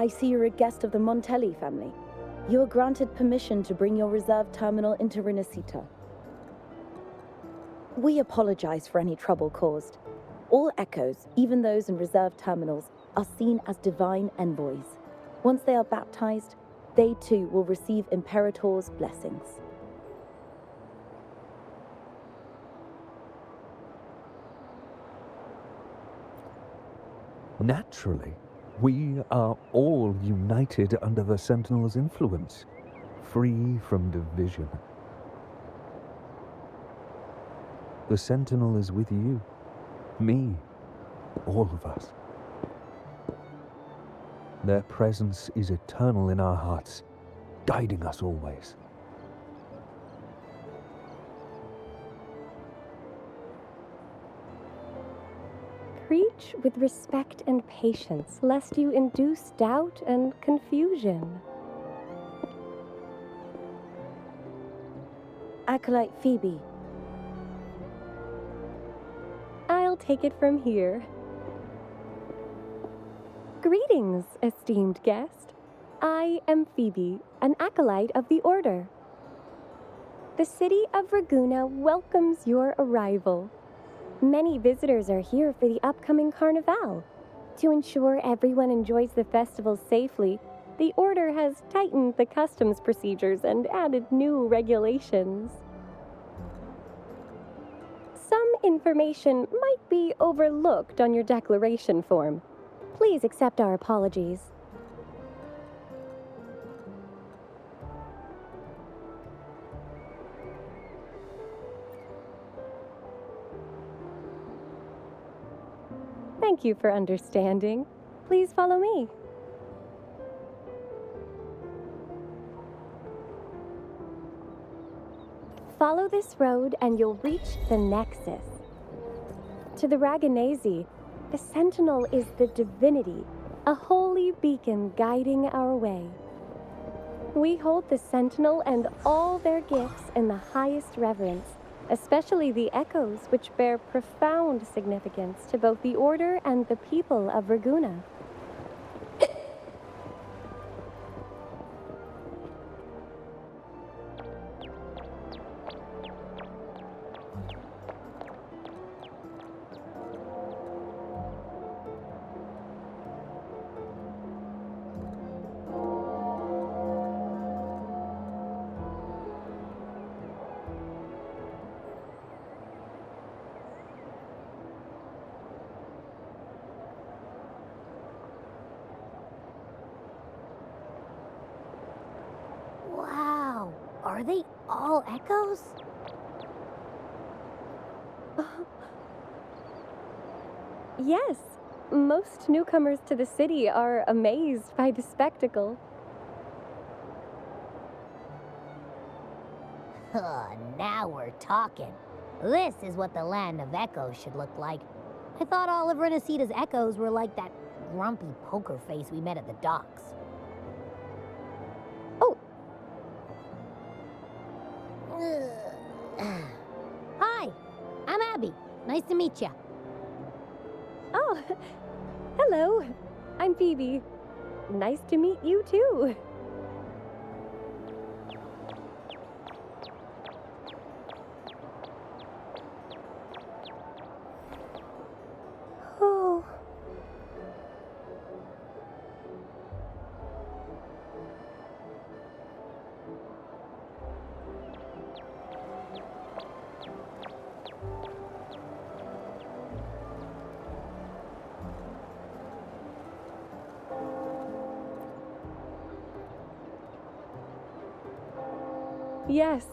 I see you're a guest of the Montelli family. You are granted permission to bring your reserve terminal into Rinascita. We apologize for any trouble caused. All echoes, even those in reserve terminals, are seen as divine envoys. Once they are baptized, they too will receive Imperator's blessings. Naturally, we are all united under the Sentinel's influence, free from division. The Sentinel is with you, me, all of us. Their presence is eternal in our hearts, guiding us always. Preach with respect and patience, lest you induce doubt and confusion. Acolyte Phoebe. I'll take it from here. Greetings, esteemed guest. I am Phoebe, an acolyte of the Order. The city of Raguena welcomes your arrival. Many visitors are here for the upcoming Carnival. To ensure everyone enjoys the festival safely, the Order has tightened the customs procedures and added new regulations. Some information might be overlooked on your declaration form. Please accept our apologies. Thank you for understanding. Please follow me. Follow this road and you'll reach the Nexus. To the Raganese, the Sentinel is the divinity, a holy beacon guiding our way. We hold the Sentinel and all their gifts in the highest reverence, especially the echoes, which bear profound significance to both the Order and the people of Raguena. Wow, are they all echoes? Yes, most newcomers to the city are amazed by the spectacle. Now we're talking. This is what the land of echoes should look like. I thought all of Rinascita's echoes were like that grumpy poker face we met at the docks. Oh. Hi, I'm Abby. Nice to meet you. Oh, hello. I'm Phoebe. Nice to meet you too. Oh. Yes,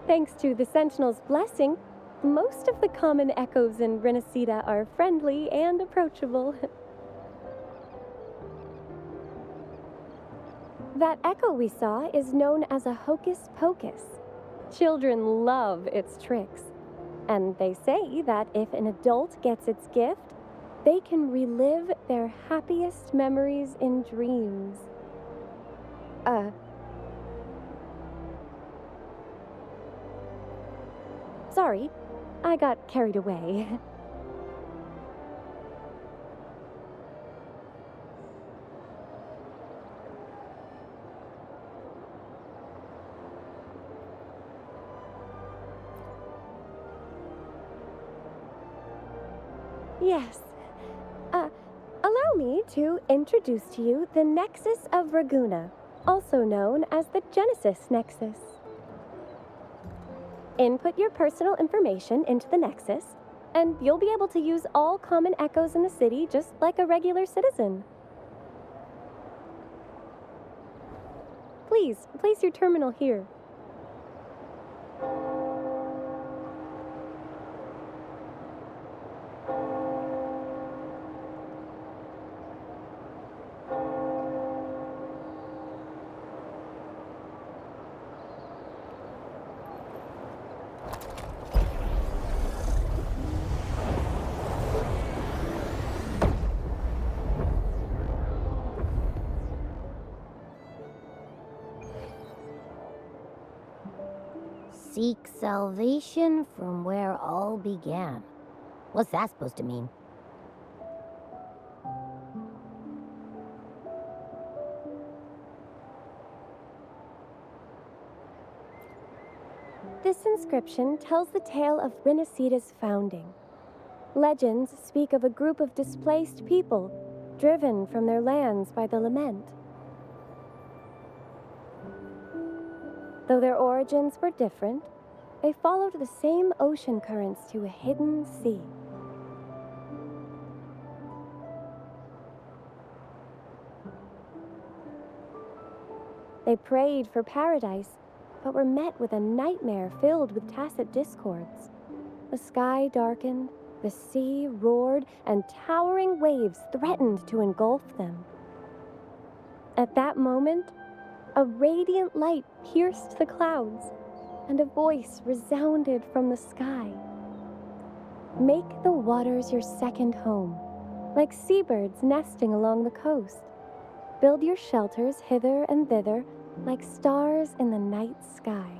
thanks to the Sentinel's blessing, most of the common echoes in Rinascita are friendly and approachable. That echo we saw is known as a hocus pocus. Children love its tricks, and they say that if an adult gets its gift, they can relive their happiest memories in dreams. Sorry, I got carried away. Yes. Allow me to introduce to you the Nexus of Raguna, also known as the Genesis Nexus. Input your personal information into the Nexus, and you'll be able to use all common echoes in the city just like a regular citizen. Please, place your terminal here. Seek salvation from where all began. What's that supposed to mean? This inscription tells the tale of Rinascita's founding. Legends speak of a group of displaced people, driven from their lands by the lament. Though their origins were different, they followed the same ocean currents to a hidden sea. They prayed for paradise, but were met with a nightmare filled with tacit discords. The sky darkened, the sea roared, and towering waves threatened to engulf them. At that moment, a radiant light pierced the clouds, and a voice resounded from the sky. Make the waters your second home, like seabirds nesting along the coast. Build your shelters hither and thither, like stars in the night sky.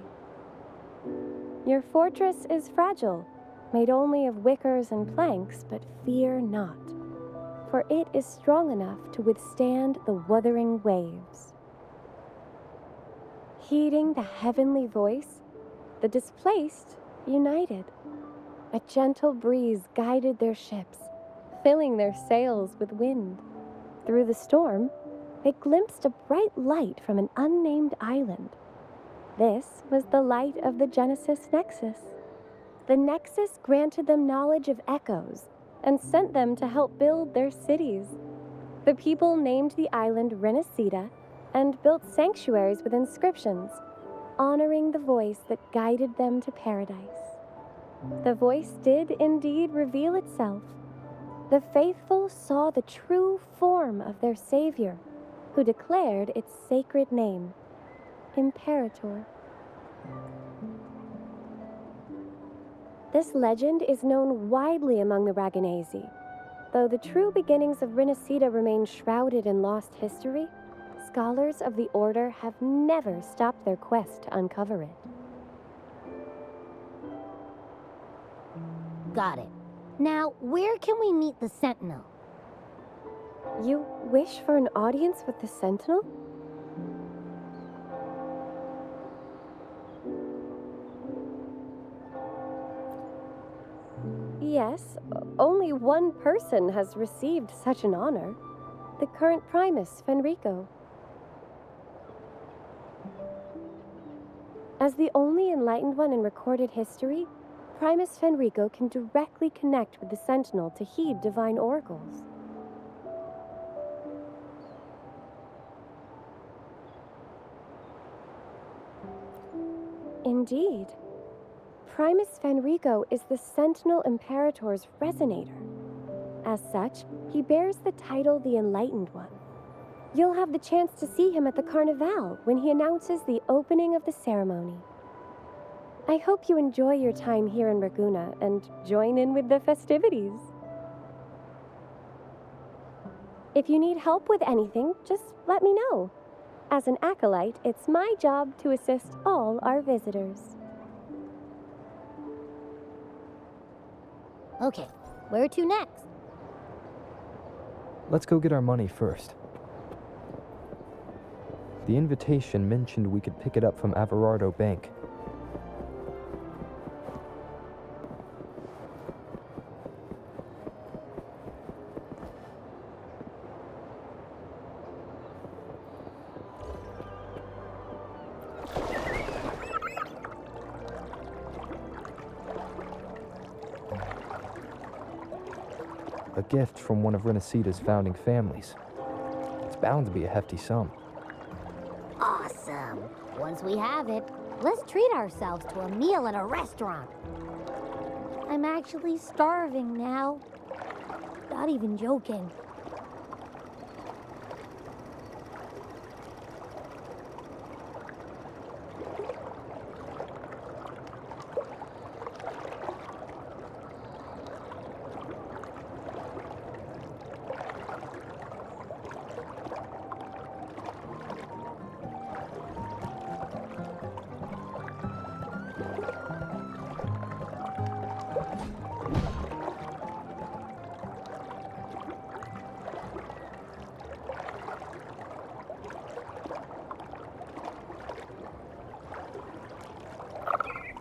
Your fortress is fragile, made only of wickers and planks, but fear not, for it is strong enough to withstand the wuthering waves. Heeding the heavenly voice, the displaced united. A gentle breeze guided their ships, filling their sails with wind. Through the storm, they glimpsed a bright light from an unnamed island. This was the light of the Genesis Nexus. The Nexus granted them knowledge of echoes and sent them to help build their cities. The people named the island Rinascita and built sanctuaries with inscriptions, honoring the voice that guided them to paradise. The voice did indeed reveal itself. The faithful saw the true form of their Savior, who declared its sacred name, Imperator. This legend is known widely among the Raganesi. Though the true beginnings of Rinascita remain shrouded in lost history, scholars of the Order have never stopped their quest to uncover it. Got it. Now, where can we meet the Sentinel? You wish for an audience with the Sentinel? Yes, only one person has received such an honor. The current Primus, Fenrico. As the only enlightened one in recorded history, Primus Fenrico can directly connect with the Sentinel to heed divine oracles. Indeed. Primus Fenrico is the Sentinel Imperator's resonator. As such, he bears the title the Enlightened One. You'll have the chance to see him at the Carnival when he announces the opening of the ceremony. I hope you enjoy your time here in Raguna and join in with the festivities. If you need help with anything, just let me know. As an acolyte, it's my job to assist all our visitors. Okay, where to next? Let's go get our money first. The invitation mentioned we could pick it up from Averardo Bank. A gift from one of Rinascita's founding families. It's bound to be a hefty sum. Awesome. Once we have it, let's treat ourselves to a meal at a restaurant. I'm actually starving now. Not even joking.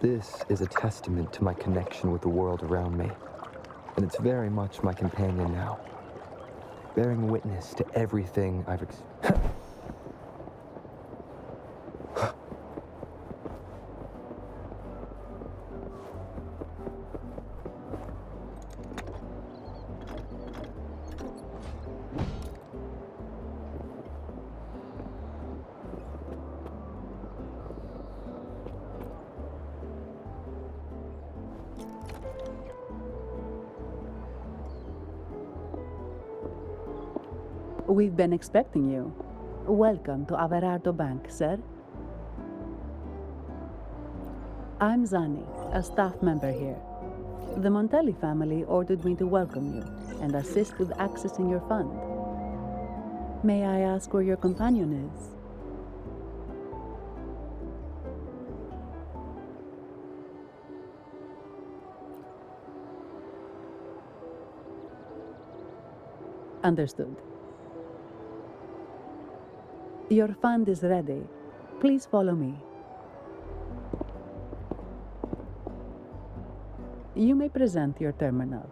This is a testament to my connection with the world around me, and it's very much my companion now, bearing witness to everything I've We've been expecting you. Welcome to Averardo Bank, sir. I'm Zani, a staff member here. The Montelli family ordered me to welcome you and assist with accessing your fund. May I ask where your companion is? Understood. Your fund is ready. Please follow me. You may present your terminal.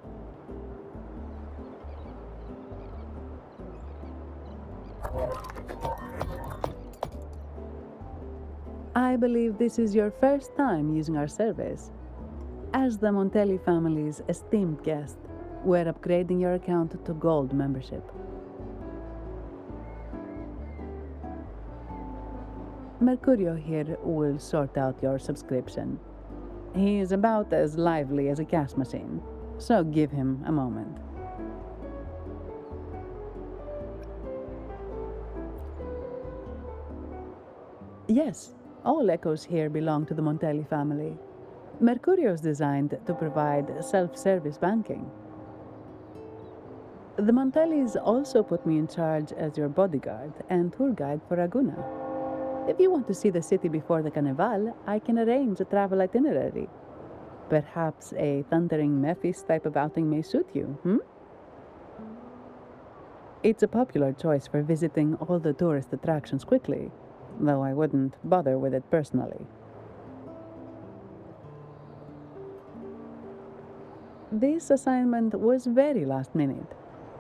I believe this is your first time using our service. As the Montelli family's esteemed guest, we're upgrading your account to Gold membership. Mercurio here will sort out your subscription. He is about as lively as a cash machine, so give him a moment. Yes, all echoes here belong to the Montelli family. Mercurio is designed to provide self-service banking. The Montellis also put me in charge as your bodyguard and tour guide for Ragusa. If you want to see the city before the Carnival, I can arrange a travel itinerary. Perhaps a thundering Memphis type of outing may suit you, It's a popular choice for visiting all the tourist attractions quickly, though I wouldn't bother with it personally. This assignment was very last minute.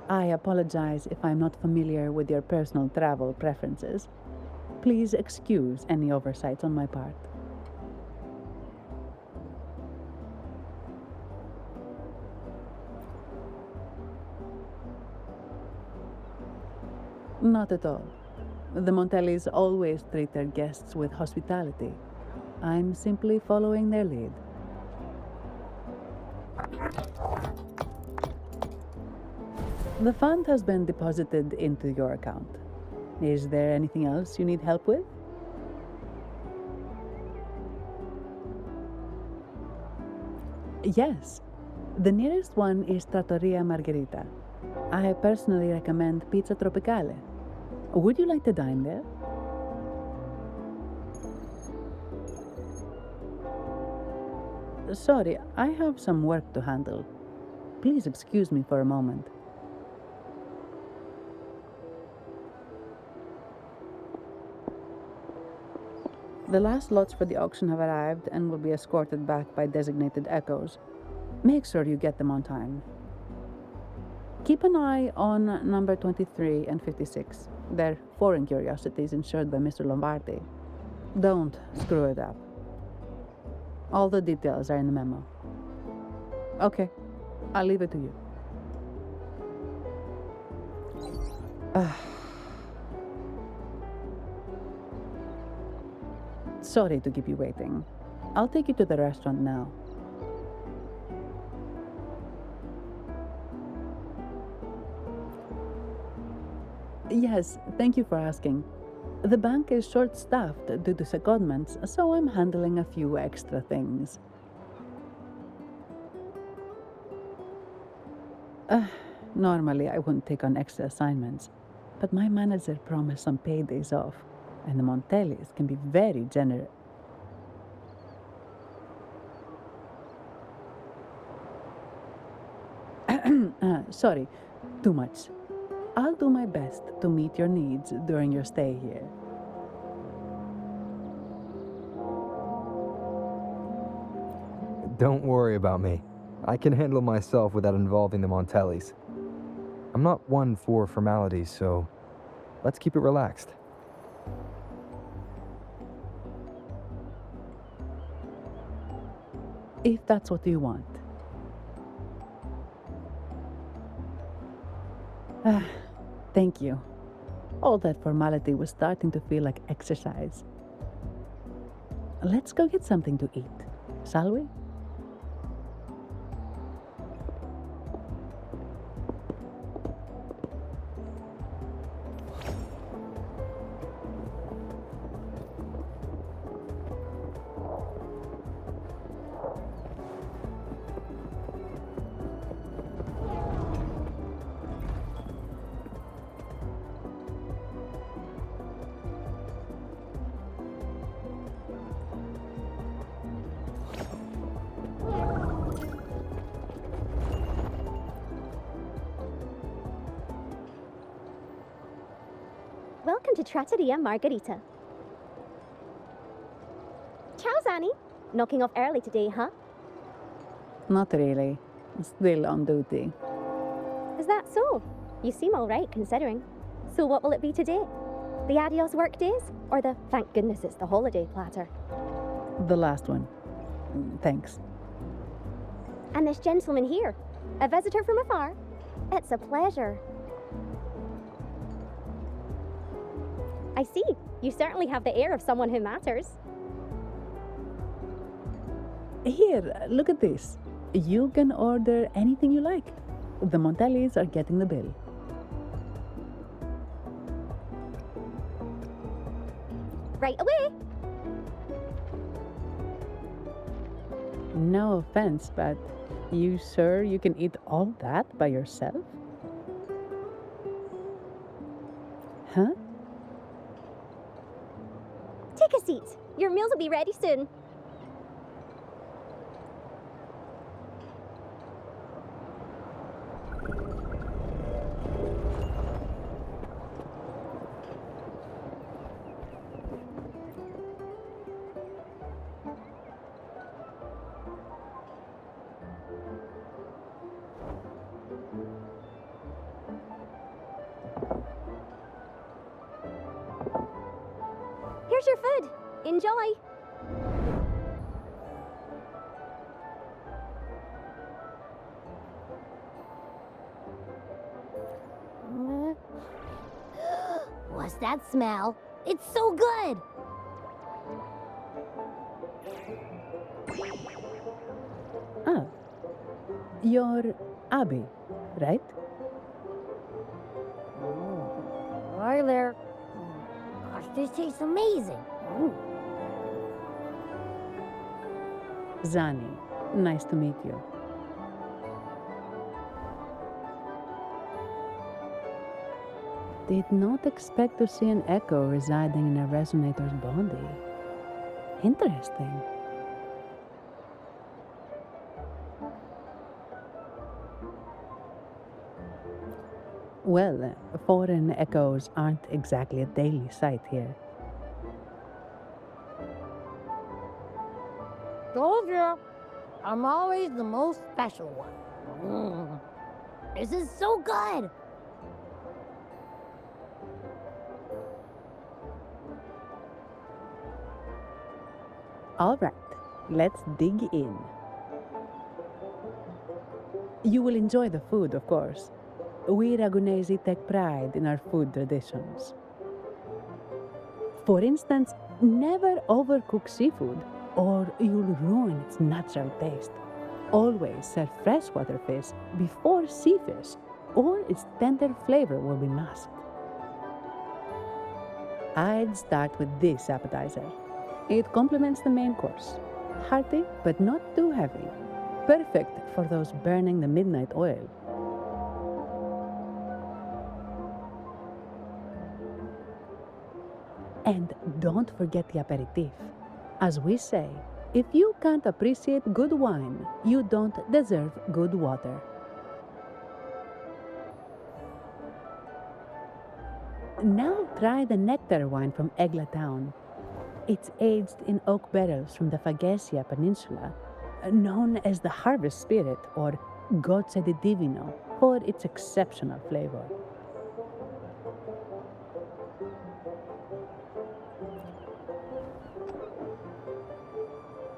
I apologize if I'm not familiar with your personal travel preferences. Please excuse any oversights on my part. Not at all. The Montellis always treat their guests with hospitality. I'm simply following their lead. The fund has been deposited into your account. Is there anything else you need help with? Yes. The nearest one is Trattoria Margherita. I personally recommend Pizza Tropicale. Would you like to dine there? Sorry, I have some work to handle. Please excuse me for a moment. The last lots for the auction have arrived and will be escorted back by designated echoes. Make sure you get them on time. Keep an eye on number 23 and 56. They're foreign curiosities insured by Mr. Lombardi. Don't screw it up. All the details are in the memo. Okay, I'll leave it to you. Sorry to keep you waiting. I'll take you to the restaurant now. Yes, thank you for asking. The bank is short-staffed due to secondments, so I'm handling a few extra things. Normally, I wouldn't take on extra assignments, but my manager promised some paydays off, and the Montellis can be very generous. Sorry, too much. I'll do my best to meet your needs during your stay here. Don't worry about me. I can handle myself without involving the Montellis. I'm not one for formalities, so let's keep it relaxed. If that's what you want. Thank you. All that formality was starting to feel like exercise. Let's go get something to eat, shall we? Welcome to Trattoria Margherita. Ciao, Zanni. Knocking off early today, huh? Not really. Still on duty. Is that so? You seem all right, considering. So what will it be today? The adios work days? Or the thank goodness it's the holiday platter? The last one. Thanks. And this gentleman here, a visitor from afar? It's a pleasure. I see. You certainly have the air of someone who matters. Here, look at this. You can order anything you like. The Montellis are getting the bill. Right away. No offense, but you sure you can eat all that by yourself? Huh? Take a seat. Your meals will be ready soon. Here's your food. Enjoy. What's that smell? It's so good! Ah, you're Abby, right? Hi there. Gosh, this tastes amazing. Zanni, nice to meet you. Did not expect to see an echo residing in a resonator's body. Interesting. Well, foreign echoes aren't exactly a daily sight here. Told you. I'm always the most special one. This is so good! All right, let's dig in. You will enjoy the food, of course. We Ragunesi take pride in our food traditions. For instance, never overcook seafood, or you'll ruin its natural taste. Always serve freshwater fish before sea fish, or its tender flavor will be masked. I'd start with this appetizer. It complements the main course. Hearty, but not too heavy. Perfect for those burning the midnight oil. And don't forget the aperitif. As we say, if you can't appreciate good wine, you don't deserve good water. Now try the nectar wine from Egla town. It's aged in oak barrels from the Faghesia Peninsula, known as the harvest spirit or Gozze di Divino for its exceptional flavor.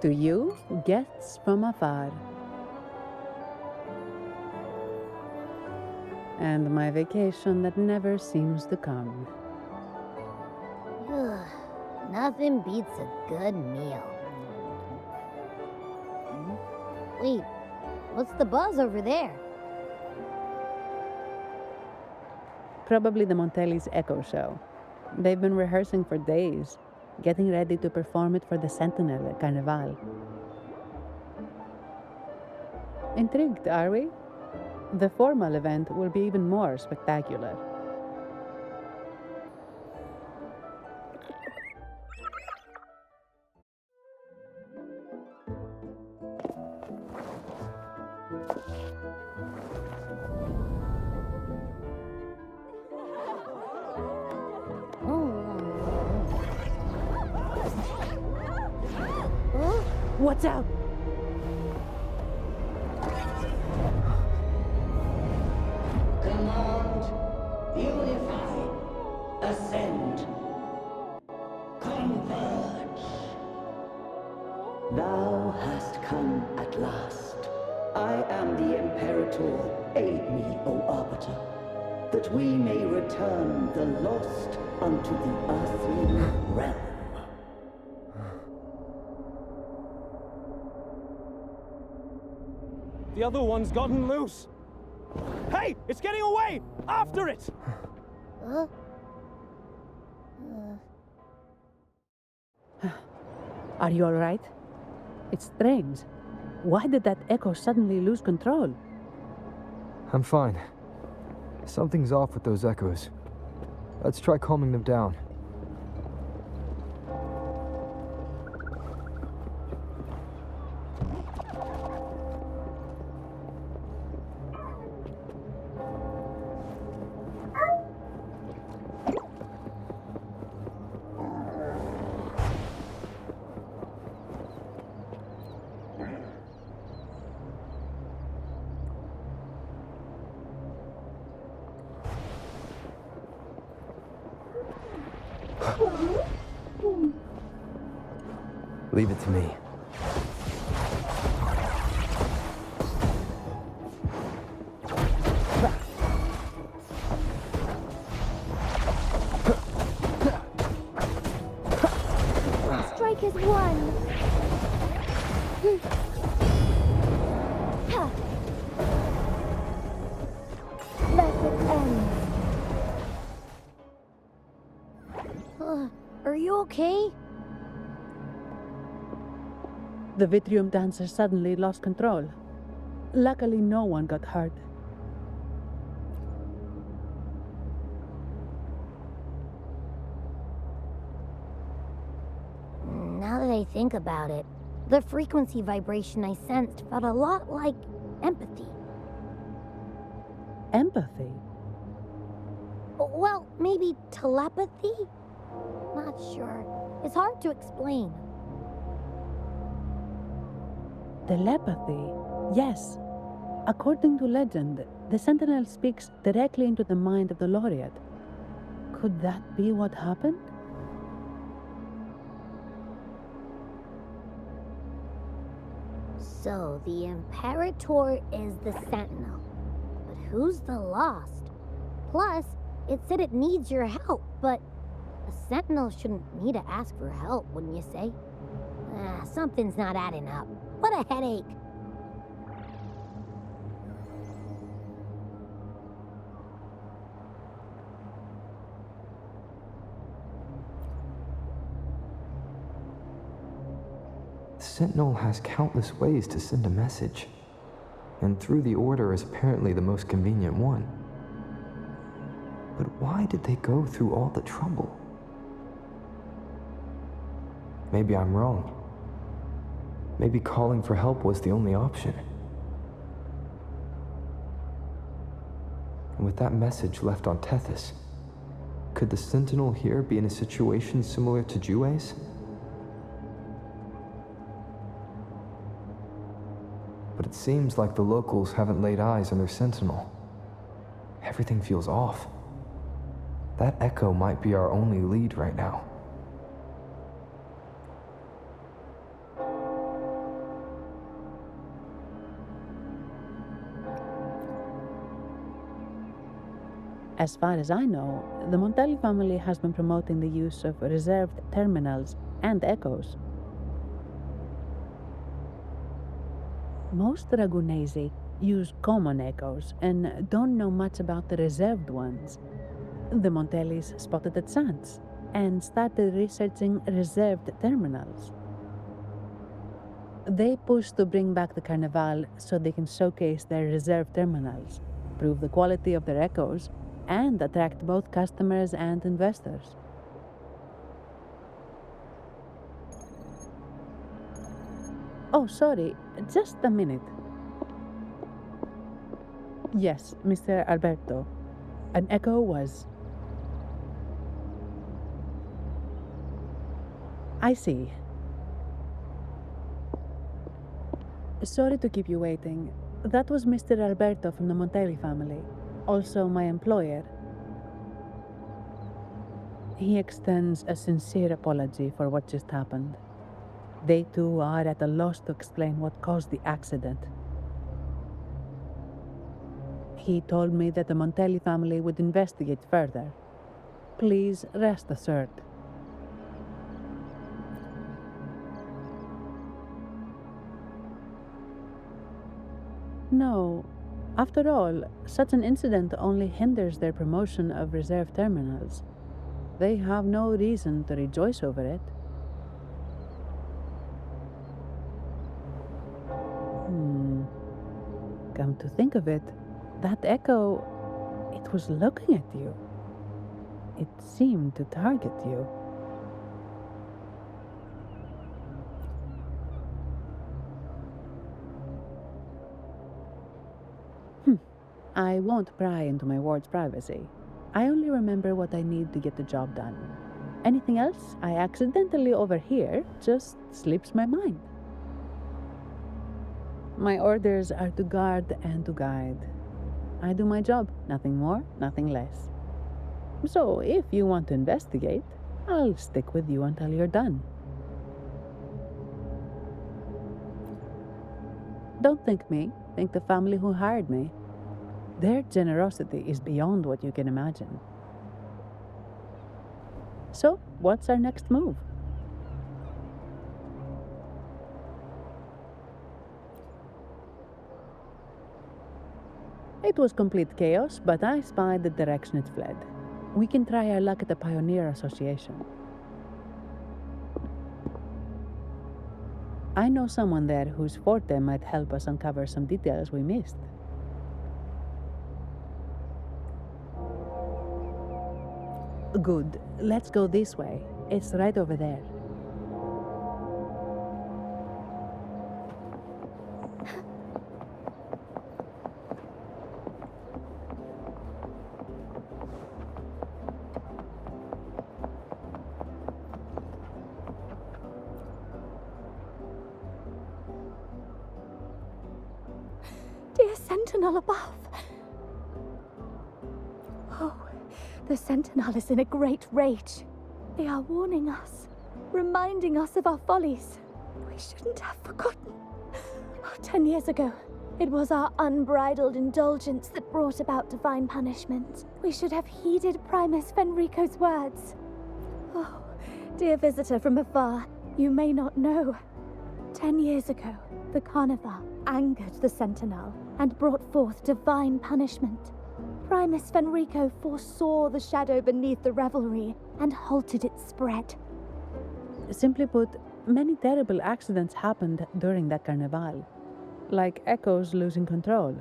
To you, guests from afar. And my vacation that never seems to come. Nothing beats a good meal. Wait, what's the buzz over there? Probably the Montelli's Echo Show. They've been rehearsing for days, getting ready to perform it for the Sentinel at Carnival. Intrigued, are we? The formal event will be even more spectacular. What's up? Command, unify, ascend, converge. Thou hast come at last. I am the Imperator. Aid me, O Arbiter, that we may return the lost unto the earthly realm. The other one's gotten loose. Hey, it's getting away! After it! Are you all right? It's strange. Why did that echo suddenly lose control? I'm fine. Something's off with those echoes. Let's try calming them down. Leave it to me. Strike is one. Thus it ends. Are you okay? The Vitrium dancer suddenly lost control. Luckily, no one got hurt. Now that I think about it, the frequency vibration I sensed felt a lot like empathy. Empathy? Well, maybe telepathy? Not sure. It's hard to explain. Telepathy? Yes. According to legend, the Sentinel speaks directly into the mind of the laureate. Could that be what happened? So, the Imperator is the Sentinel. But who's the Lost? Plus, it said it needs your help, but a Sentinel shouldn't need to ask for help, wouldn't you say? Something's not adding up. What a headache. The Sentinel has countless ways to send a message, and through the Order is apparently the most convenient one. But why did they go through all the trouble? Maybe I'm wrong. Maybe calling for help was the only option. And with that message left on Tethys, could the Sentinel here be in a situation similar to Jue's? But it seems like the locals haven't laid eyes on their Sentinel. Everything feels off. That echo might be our only lead right now. As far as I know, the Montelli family has been promoting the use of reserved terminals and echoes. Most Ragunesi use common echoes and don't know much about the reserved ones. The Montellis spotted at Sans and started researching reserved terminals. They pushed to bring back the Carnival so they can showcase their reserved terminals, prove the quality of their echoes, and attract both customers and investors. Oh, sorry, just a minute. Yes, Mr. Alberto. An echo was... I see. Sorry to keep you waiting. That was Mr. Alberto from the Montelli family, also my employer. He extends a sincere apology for what just happened. They too are at a loss to explain what caused the accident. He told me that the Montelli family would investigate further. Please rest assured. No. After all, such an incident only hinders their promotion of reserve terminals. They have no reason to rejoice over it. Come to think of it, that echo, it was looking at you. It seemed to target you. I won't pry into my ward's privacy. I only remember what I need to get the job done. Anything else I accidentally overhear just slips my mind. My orders are to guard and to guide. I do my job, nothing more, nothing less. So if you want to investigate, I'll stick with you until you're done. Don't think me, think the family who hired me. Their generosity is beyond what you can imagine. So, what's our next move? It was complete chaos, but I spied the direction it fled. We can try our luck at the Pioneer Association. I know someone there whose forte might help us uncover some details we missed. Good. Let's go this way. It's right over there. Dear Sentinel above. Oh, the Sentinel is in a great rage. They are warning us, reminding us of our follies. We shouldn't have forgotten. Oh, 10 years ago, it was our unbridled indulgence that brought about divine punishment. We should have heeded Primus Fenrico's words. Oh, dear visitor from afar, you may not know. 10 years ago, the Carnival angered the Sentinel and brought forth divine punishment. Primus Fenrico foresaw the shadow beneath the revelry and halted its spread. Simply put, many terrible accidents happened during that Carnival, like Echoes losing control.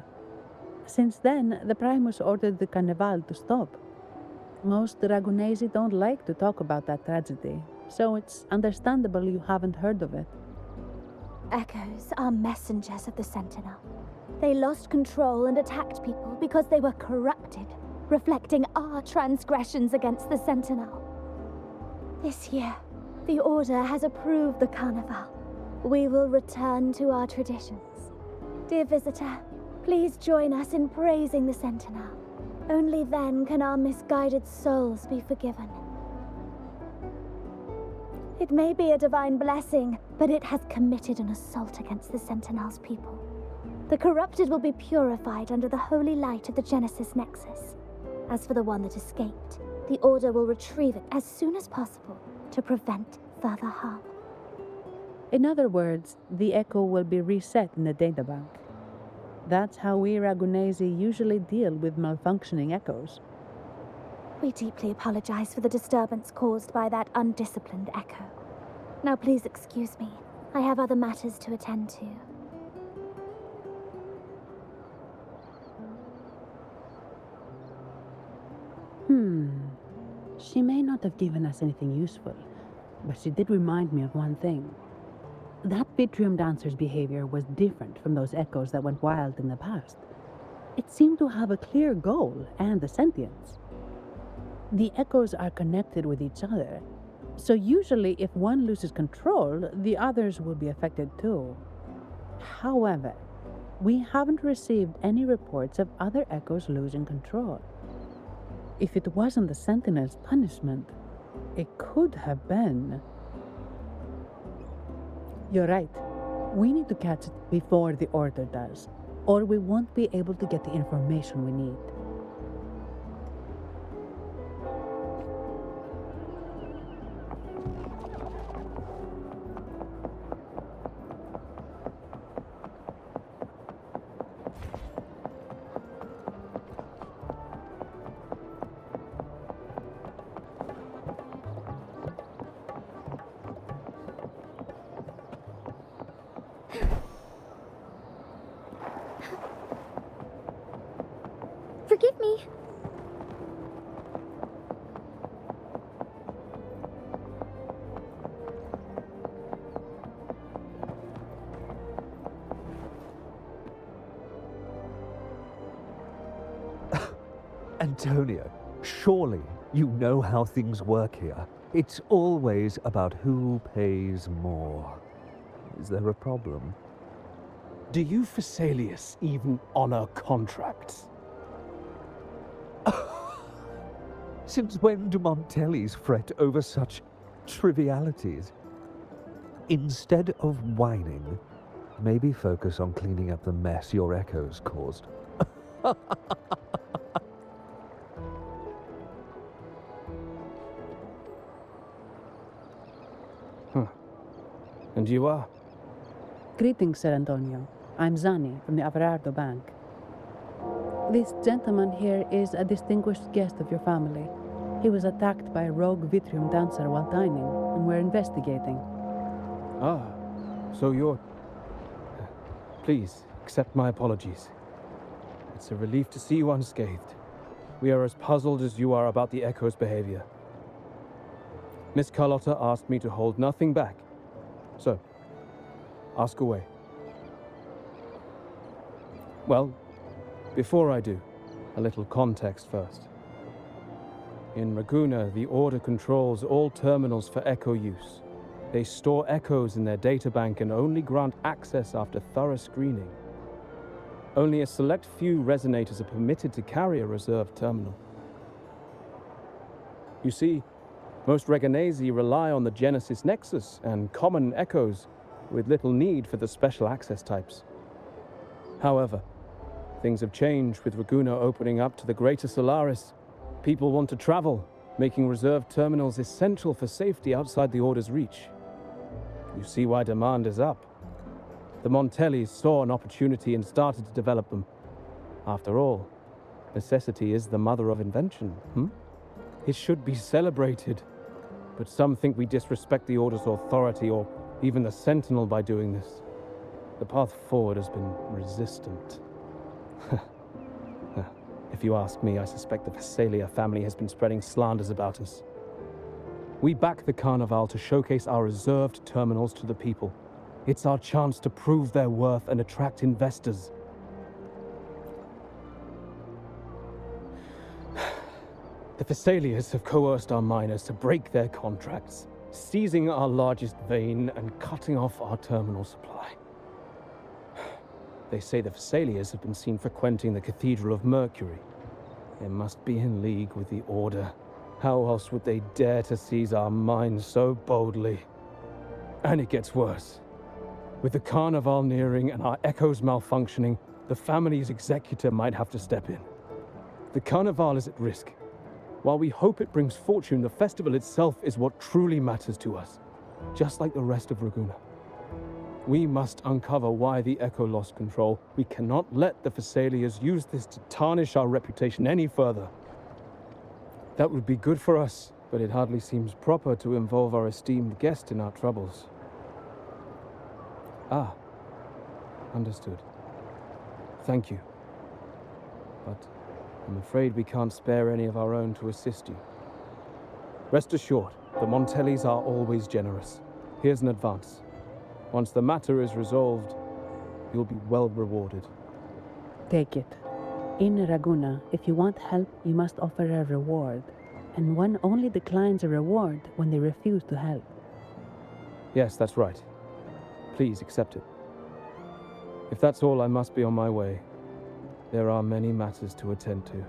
Since then, the Primus ordered the Carnival to stop. Most Ragunesi don't like to talk about that tragedy, so it's understandable you haven't heard of it. Echoes are messengers of the Sentinel. They lost control and attacked people because they were corrupted, reflecting our transgressions against the Sentinel. This year, the Order has approved the Carnival. We will return to our traditions. Dear visitor, please join us in praising the Sentinel. Only then can our misguided souls be forgiven. It may be a divine blessing, but it has committed an assault against the Sentinel's people. The corrupted will be purified under the holy light of the Genesis Nexus. As for the one that escaped, the Order will retrieve it as soon as possible to prevent further harm. In other words, the Echo will be reset in the databank. That's how we Ragunesi usually deal with malfunctioning Echoes. We deeply apologize for the disturbance caused by that undisciplined Echo. Now please excuse me. I have other matters to attend to. She may not have given us anything useful, but she did remind me of one thing. That Vitrium dancer's behavior was different from those Echoes that went wild in the past. It seemed to have a clear goal and a sentience. The Echoes are connected with each other, so usually if one loses control, the others will be affected too. However, we haven't received any reports of other Echoes losing control. If it wasn't the Sentinel's punishment, it could have been... You're right. We need to catch it before the Order does, or we won't be able to get the information we need. Forgive me. Antonio, surely you know how things work here. It's always about who pays more. Is there a problem? Do you Phasaelius even honor contracts? Since when do Montellis fret over such trivialities? Instead of whining, maybe focus on cleaning up the mess your Echoes caused. And you are? Greetings, Sir Antonio. I'm Zani from the Averardo Bank. This gentleman here is a distinguished guest of your family. He was attacked by a rogue Vitrium dancer while dining, and we're investigating. Ah, so you're... Please, accept my apologies. It's a relief to see you unscathed. We are as puzzled as you are about the Echo's behavior. Miss Carlotta asked me to hold nothing back. So, ask away. Well, before I do, a little context first. In Raguna, the Order controls all terminals for Echo use. They store Echoes in their databank and only grant access after thorough screening. Only a select few resonators are permitted to carry a reserved terminal. You see, most Reganesi rely on the Genesis Nexus and common Echoes, with little need for the special access types. However, things have changed with Raguena opening up to the greater Solaris. People want to travel, making reserved terminals essential for safety outside the Order's reach. You see why demand is up. The Montellis saw an opportunity and started to develop them. After all, necessity is the mother of invention, It should be celebrated. But some think we disrespect the Order's authority or even the Sentinel by doing this. The path forward has been resistant. If you ask me, I suspect the Visalia family has been spreading slanders about us. We back the Carnival to showcase our reserved terminals to the people. It's our chance to prove their worth and attract investors. The Visalias have coerced our miners to break their contracts, seizing our largest vein and cutting off our terminal supply. They say the Visalias have been seen frequenting the Cathedral of Mercury. They must be in league with the Order. How else would they dare to seize our mines so boldly? And it gets worse. With the Carnival nearing and our echoes malfunctioning, the family's executor might have to step in. The Carnival is at risk. While we hope it brings fortune, the festival itself is what truly matters to us, just like the rest of Raguena. We must uncover why the Echo lost control. We cannot let the Visalias use this to tarnish our reputation any further. That would be good for us, but it hardly seems proper to involve our esteemed guest in our troubles. Ah, understood. Thank you. But I'm afraid we can't spare any of our own to assist you. Rest assured, the Montellis are always generous. Here's an advance. Once the matter is resolved, you'll be well rewarded. Take it. In Raguena, if you want help, you must offer a reward. And one only declines a reward when they refuse to help. Yes, that's right. Please accept it. If that's all, I must be on my way. There are many matters to attend to.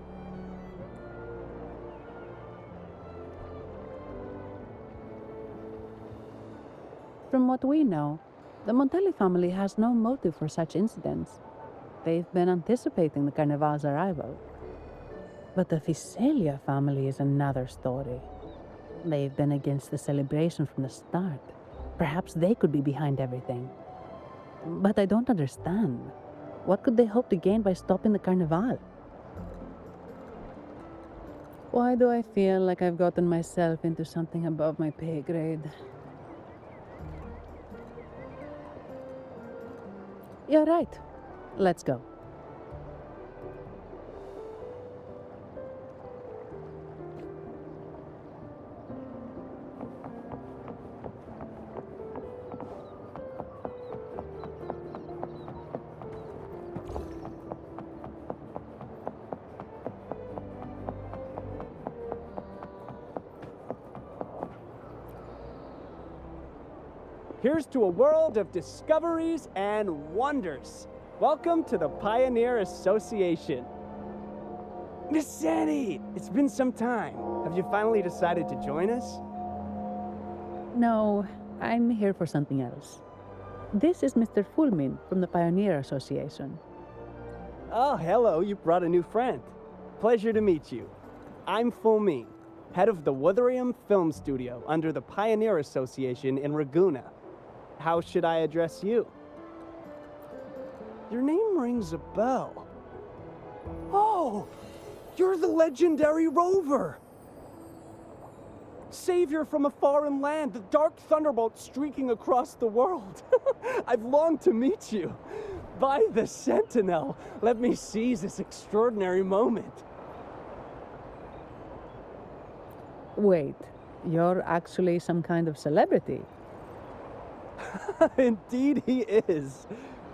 From what we know, the Montelli family has no motive for such incidents. They've been anticipating the Carnival's arrival. But the Visalia family is another story. They've been against the celebration from the start. Perhaps they could be behind everything. But I don't understand. What could they hope to gain by stopping the Carnival? Why do I feel like I've gotten myself into something above my pay grade? You're right. Let's go. Here's to a world of discoveries and wonders. Welcome to the Pioneer Association. Miss Sandy, it's been some time. Have you finally decided to join us? No, I'm here for something else. This is Mr. Fulmin from the Pioneer Association. Oh, hello, you brought a new friend. Pleasure to meet you. I'm Fulmin, head of the Wuthering Film Studio under the Pioneer Association in Raguena. How should I address you? Your name rings a bell. Oh, you're the legendary Rover. Savior from a foreign land, the dark thunderbolt streaking across the world. I've longed to meet you. By the Sentinel, let me seize this extraordinary moment. Wait, you're actually some kind of celebrity? Indeed he is.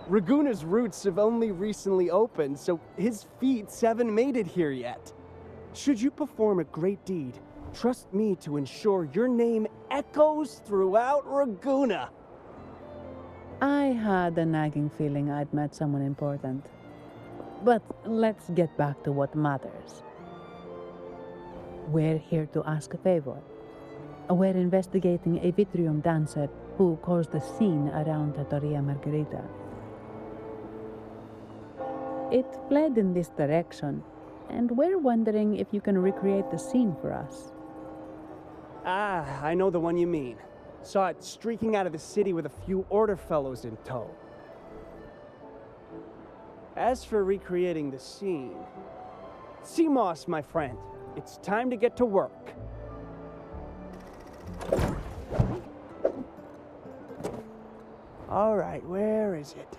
Raguena's roots have only recently opened, so his feats haven't made it here yet. Should you perform a great deed, trust me to ensure your name echoes throughout Raguena. I had a nagging feeling I'd met someone important. But let's get back to what matters. We're here to ask a favor. We're investigating a Vitrium dancer who caused a scene around Trattoria Margherita. It fled in this direction, and we're wondering if you can recreate the scene for us. Ah, I know the one you mean. Saw it streaking out of the city with a few order fellows in tow. As for recreating the scene... CMOS, my friend, it's time to get to work. All right, where is it?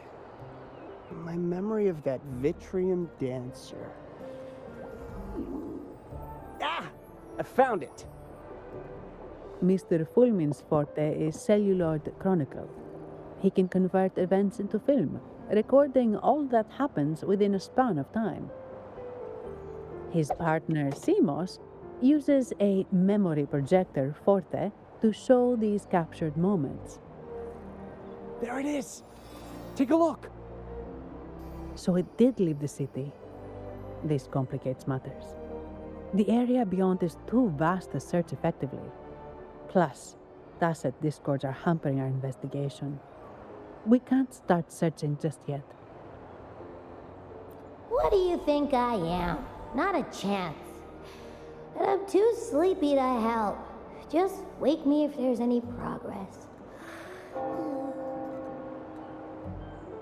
My memory of that Vitrium dancer. Ah! I found it! Mr. Fulmin's forte is celluloid chronicle. He can convert events into film, recording all that happens within a span of time. His partner, CMOS, uses a memory projector forte to show these captured moments. There it is! Take a look! So it did leave the city. This complicates matters. The area beyond is too vast to search effectively. Plus, Tacet discords are hampering our investigation. We can't start searching just yet. What do you think I am? Not a chance. And I'm too sleepy to help. Just wake me if there's any progress.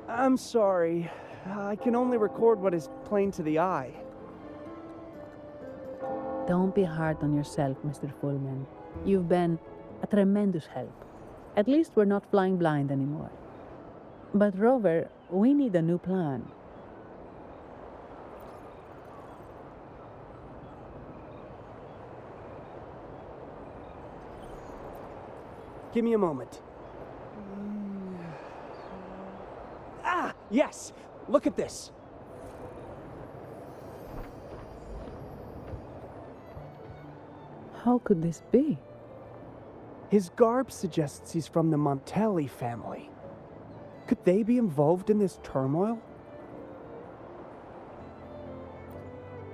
I'm sorry. I can only record what is plain to the eye. Don't be hard on yourself, Mr. Fullman. You've been a tremendous help. At least we're not flying blind anymore. But Rover, we need a new plan. Give me a moment. Ah, yes! Look at this! How could this be? His garb suggests he's from the Montelli family. Could they be involved in this turmoil?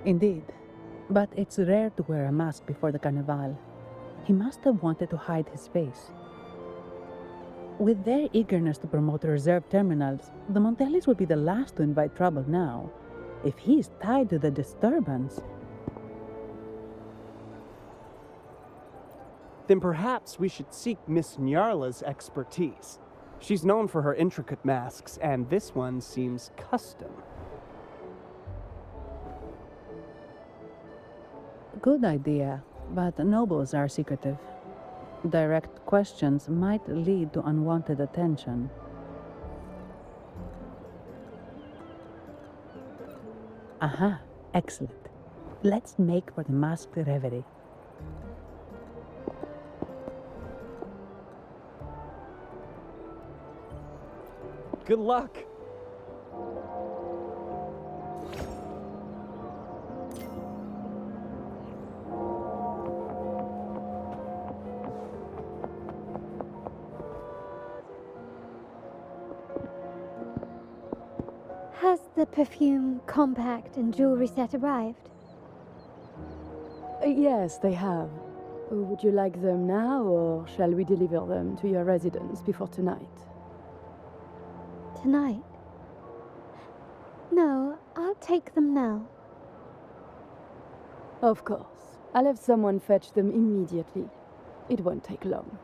Indeed. But it's rare to wear a mask before the Carnival. He must have wanted to hide his face. With their eagerness to promote reserve terminals, the Montellis would be the last to invite trouble now. If he's tied to the disturbance... Then perhaps we should seek Miss Nyarla's expertise. She's known for her intricate masks, and this one seems custom. Good idea, but nobles are secretive. Direct questions might lead to unwanted attention. Aha, excellent. Let's make for the masked reverie. Good luck! Has the perfume, compact, and jewelry set arrived? Yes, they have. Would you like them now, or shall we deliver them to your residence before tonight? Tonight? No, I'll take them now. Of course. I'll have someone fetch them immediately. It won't take long.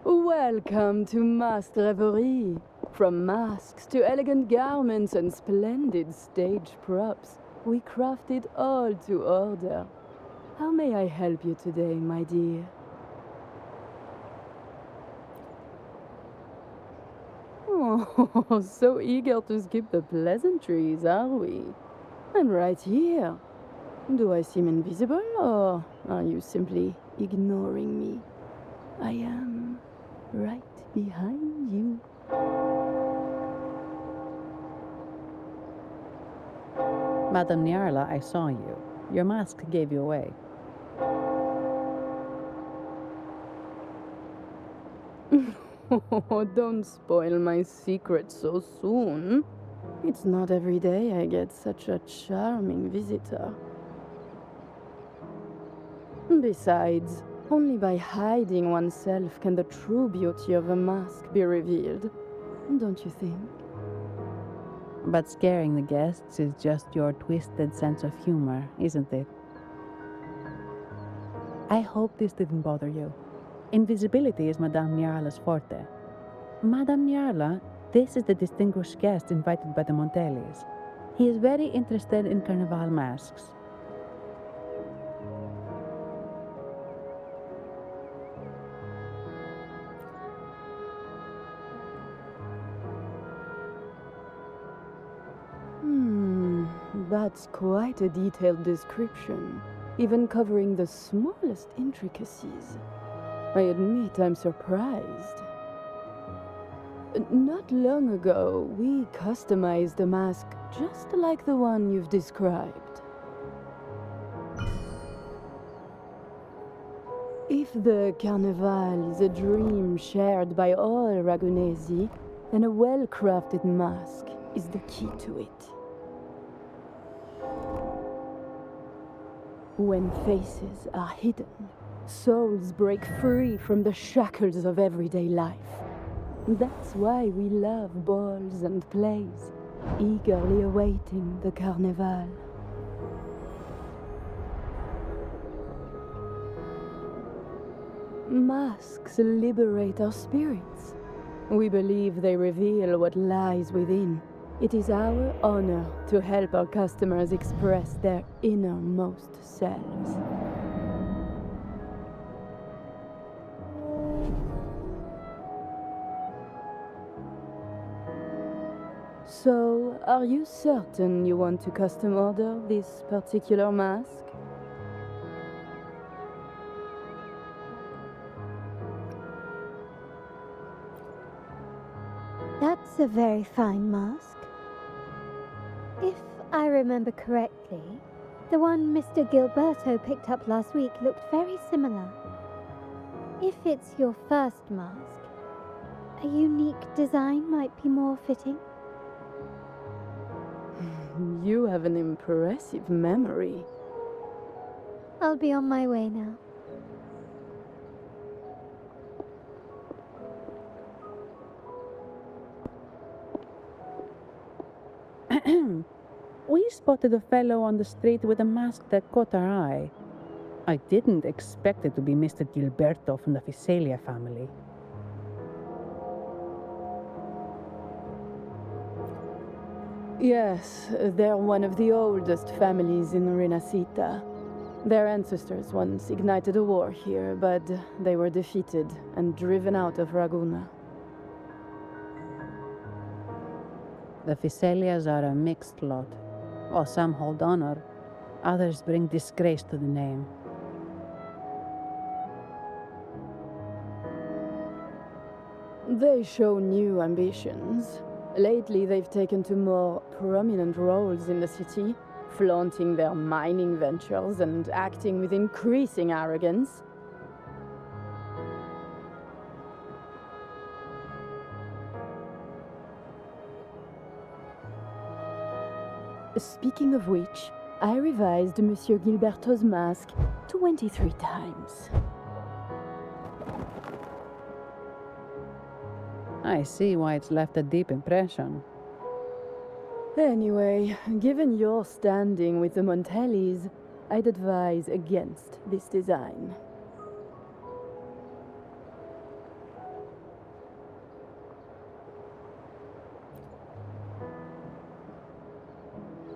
Welcome to Masked Reverie. From masks to elegant garments and splendid stage props, we craft it all to order. How may I help you today, my dear? Oh, so eager to skip the pleasantries, are we? I'm right here. Do I seem invisible, or are you simply ignoring me? I am right behind you. Madame Nyarla, I saw you. Your mask gave you away. Oh, don't spoil my secret so soon. It's not every day I get such a charming visitor. Besides, Only by hiding oneself can the true beauty of a mask be revealed, don't you think? But scaring the guests is just your twisted sense of humor, isn't it? I hope this didn't bother you. Invisibility is Madame Nyarla's forte. Madame Nyarla, this is the distinguished guest invited by the Montellis. He is very interested in carnival masks. That's quite a detailed description, even covering the smallest intricacies. I admit I'm surprised. Not long ago, we customized a mask just like the one you've described. If the Carnival is a dream shared by all Ragonesi, then a well-crafted mask is the key to it. When faces are hidden, souls break free from the shackles of everyday life. That's why we love balls and plays, eagerly awaiting the Carnival. Masks liberate our spirits. We believe they reveal what lies within. It is our honor to help our customers express their innermost selves. So, are you certain you want to custom order this particular mask? That's a very fine mask. If I remember correctly, the one Mr. Gilberto picked up last week looked very similar. If it's your first mask, a unique design might be more fitting. You have an impressive memory. I'll be on my way now. We spotted a fellow on the street with a mask that caught our eye. I didn't expect it to be Mr. Gilberto from the Fisalia family. Yes, they're one of the oldest families in Rinascita. Their ancestors once ignited a war here, but they were defeated and driven out of Raguna. The Fisalias are a mixed lot. While some hold honor, others bring disgrace to the name. They show new ambitions. Lately, they've taken to more prominent roles in the city, flaunting their mining ventures and acting with increasing arrogance. Speaking of which, I revised Monsieur Gilberto's mask 23 times. I see why it's left a deep impression. Anyway, given your standing with the Montellis, I'd advise against this design.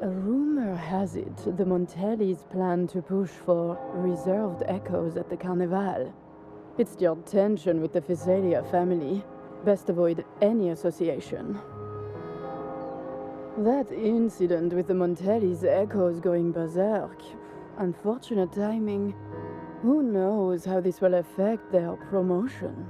A rumor has it the Montellis plan to push for reserved echoes at the Carnival. It's your tension with the Fisalia family. Best avoid any association. That incident with the Montellis' echoes going berserk. Unfortunate timing. Who knows how this will affect their promotion?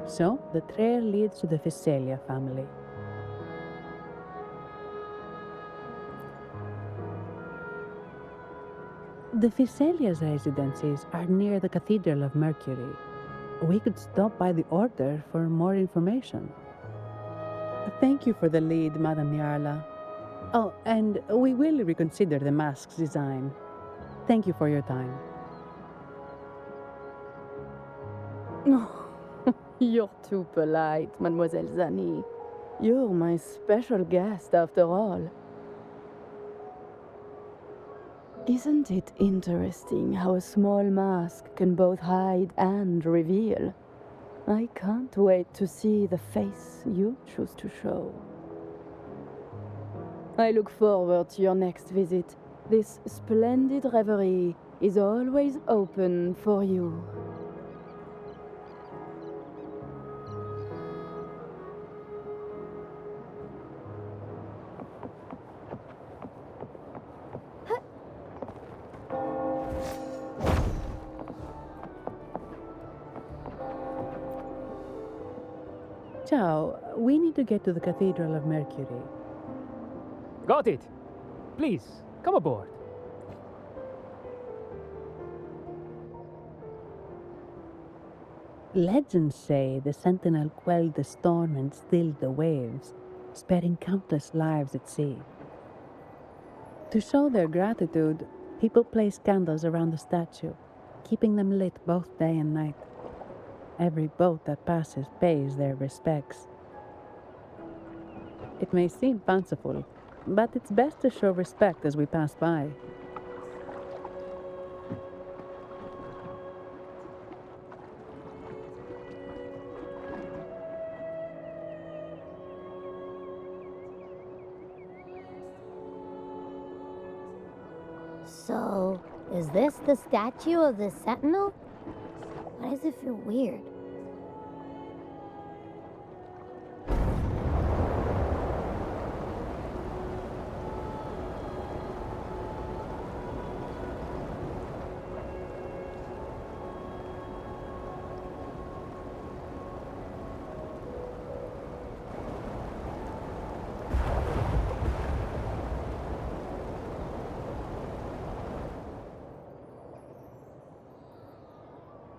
So, the trail leads to the Fisalia family. The Fisalia's residences are near the Cathedral of Mercury. We could stop by the Order for more information. Thank you for the lead, Madame Yarla. Oh, and we will reconsider the mask's design. Thank you for your time. Oh, you're too polite, Mademoiselle Zani. You're my special guest, after all. Isn't it interesting how a small mask can both hide and reveal? I can't wait to see the face you choose to show. I look forward to your next visit. This splendid reverie is always open for you. Ciao, we need to get to the Cathedral of Mercury. Got it. Please, come aboard. Legends say the Sentinel quelled the storm and stilled the waves, sparing countless lives at sea. To show their gratitude, people place candles around the statue, keeping them lit both day and night. Every boat that passes pays their respects. It may seem fanciful, but it's best to show respect as we pass by. So, is this the statue of the Sentinel? Why does it feel weird?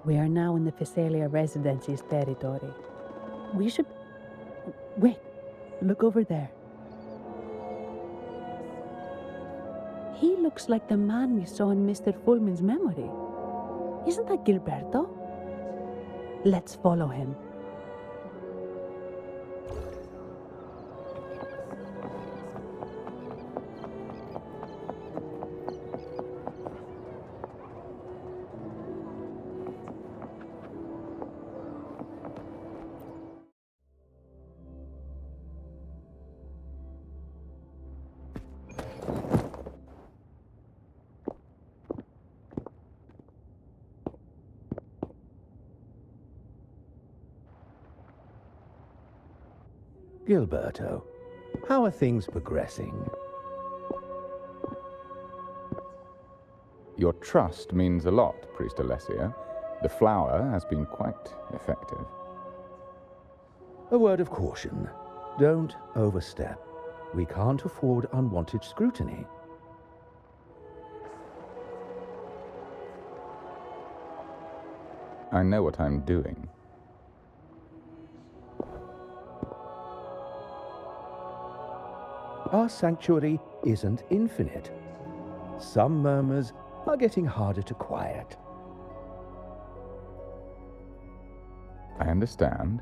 We are now in the Physalia Residency's territory. We should... Wait, look over there. He looks like the man we saw in Mr. Fulmin's memory. Isn't that Gilberto? Let's follow him. Gilberto, how are things progressing? Your trust means a lot, Priest Alessio. The flower has been quite effective. A word of caution. Don't overstep. We can't afford unwanted scrutiny. I know what I'm doing. Our sanctuary isn't infinite. Some murmurs are getting harder to quiet. I understand.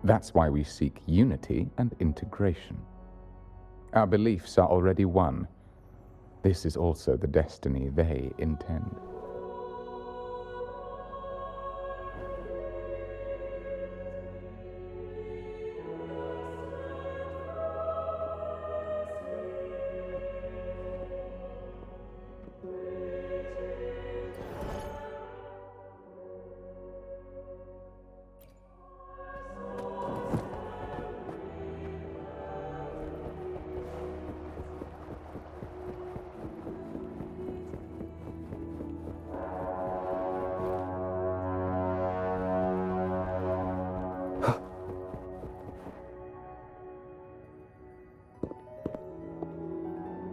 That's why we seek unity and integration. Our beliefs are already one. This is also the destiny they intend.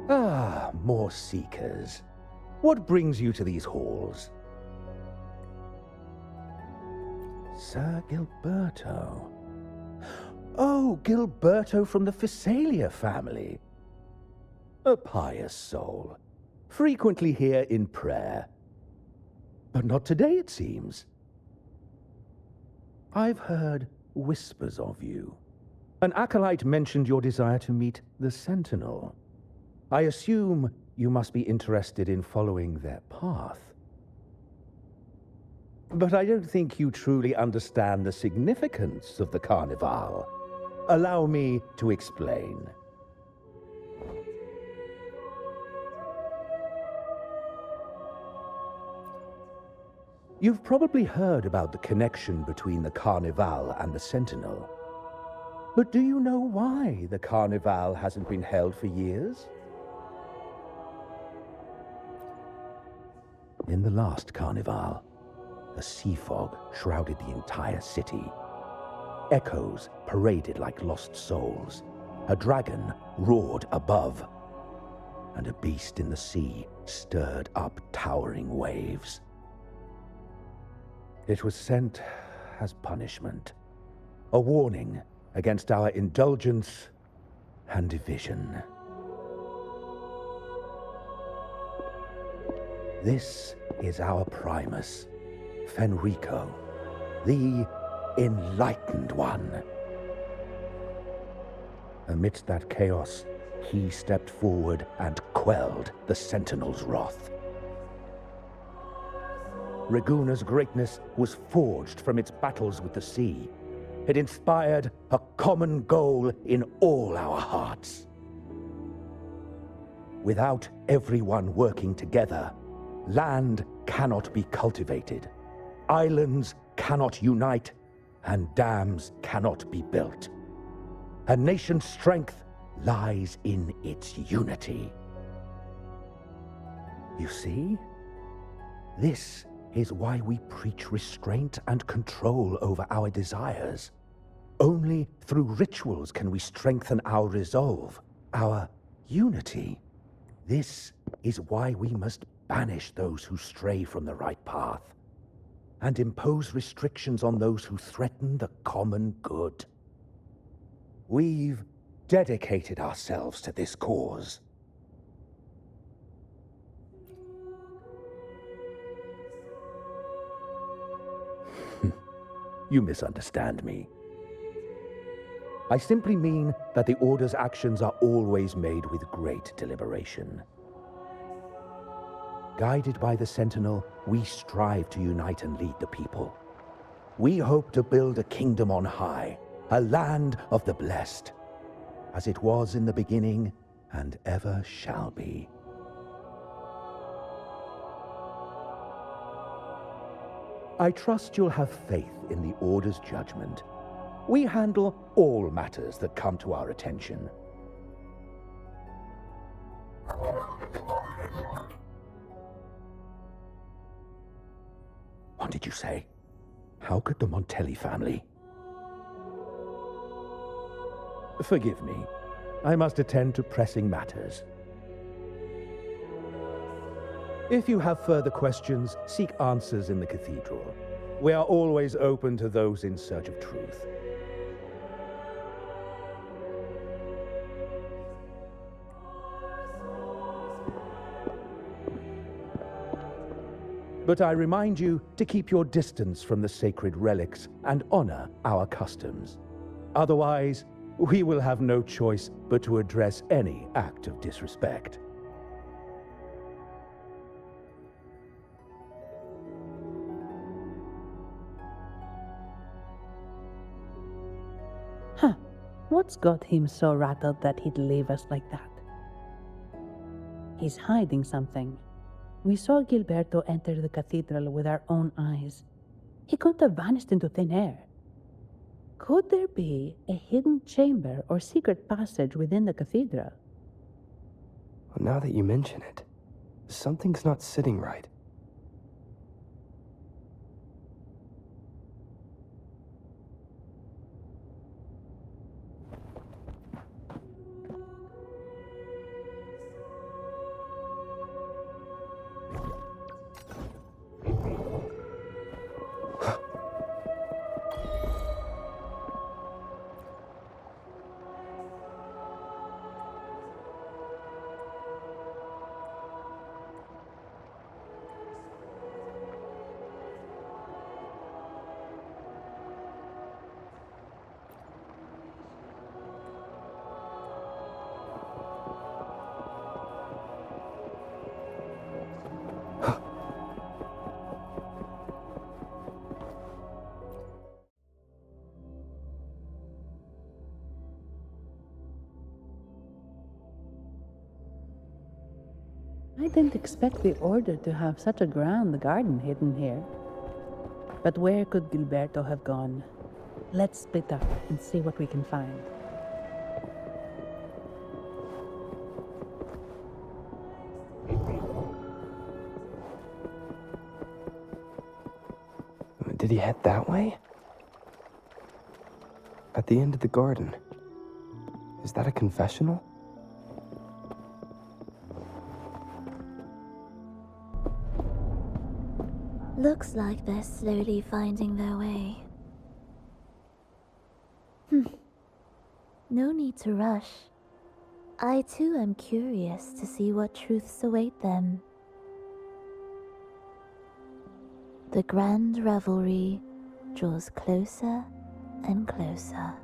Ah, more seekers. What brings you to these halls? Sir Gilberto. Oh, Gilberto from the Physalia family. A pious soul, frequently here in prayer. But not today, it seems. I've heard whispers of you. An acolyte mentioned your desire to meet the Sentinel. I assume you must be interested in following their path. But I don't think you truly understand the significance of the Carnival. Allow me to explain. You've probably heard about the connection between the Carnival and the Sentinel. But do you know why the Carnival hasn't been held for years? In the last Carnival, a sea fog shrouded the entire city. Echoes paraded like lost souls. A dragon roared above, and a beast in the sea stirred up towering waves. It was sent as punishment, a warning against our indulgence and division. This is our Primus, Fenrico, the Enlightened One. Amidst that chaos, he stepped forward and quelled the Sentinel's wrath. Raguna's greatness was forged from its battles with the sea. It inspired a common goal in all our hearts. Without everyone working together, land cannot be cultivated, islands cannot unite, and dams cannot be built. A nation's strength lies in its unity. You see? This is why we preach restraint and control over our desires. Only through rituals can we strengthen our resolve, our unity. This is why we must banish those who stray from the right path, and impose restrictions on those who threaten the common good. We've dedicated ourselves to this cause. You misunderstand me. I simply mean that the Order's actions are always made with great deliberation. Guided by the Sentinel, we strive to unite and lead the people. We hope to build a kingdom on high, a land of the blessed, as it was in the beginning and ever shall be. I trust you'll have faith in the Order's judgment. We handle all matters that come to our attention. What did you say? How could the Montelli family? Forgive me. I must attend to pressing matters. If you have further questions, seek answers in the cathedral. We are always open to those in search of truth. But I remind you to keep your distance from the sacred relics and honor our customs. Otherwise, we will have no choice but to address any act of disrespect. Huh. What's got him so rattled that he'd leave us like that? He's hiding something. We saw Gilberto enter the cathedral with our own eyes. He couldn't have vanished into thin air. Could there be a hidden chamber or secret passage within the cathedral? Well, now that you mention it, something's not sitting right. I didn't expect the Order to have such a grand garden hidden here. But where could Gilberto have gone? Let's split up and see what we can find. Did he head that way? At the end of the garden. Is that a confessional? Looks like they're slowly finding their way. No need to rush. I too am curious to see what truths await them. The grand revelry draws closer and closer.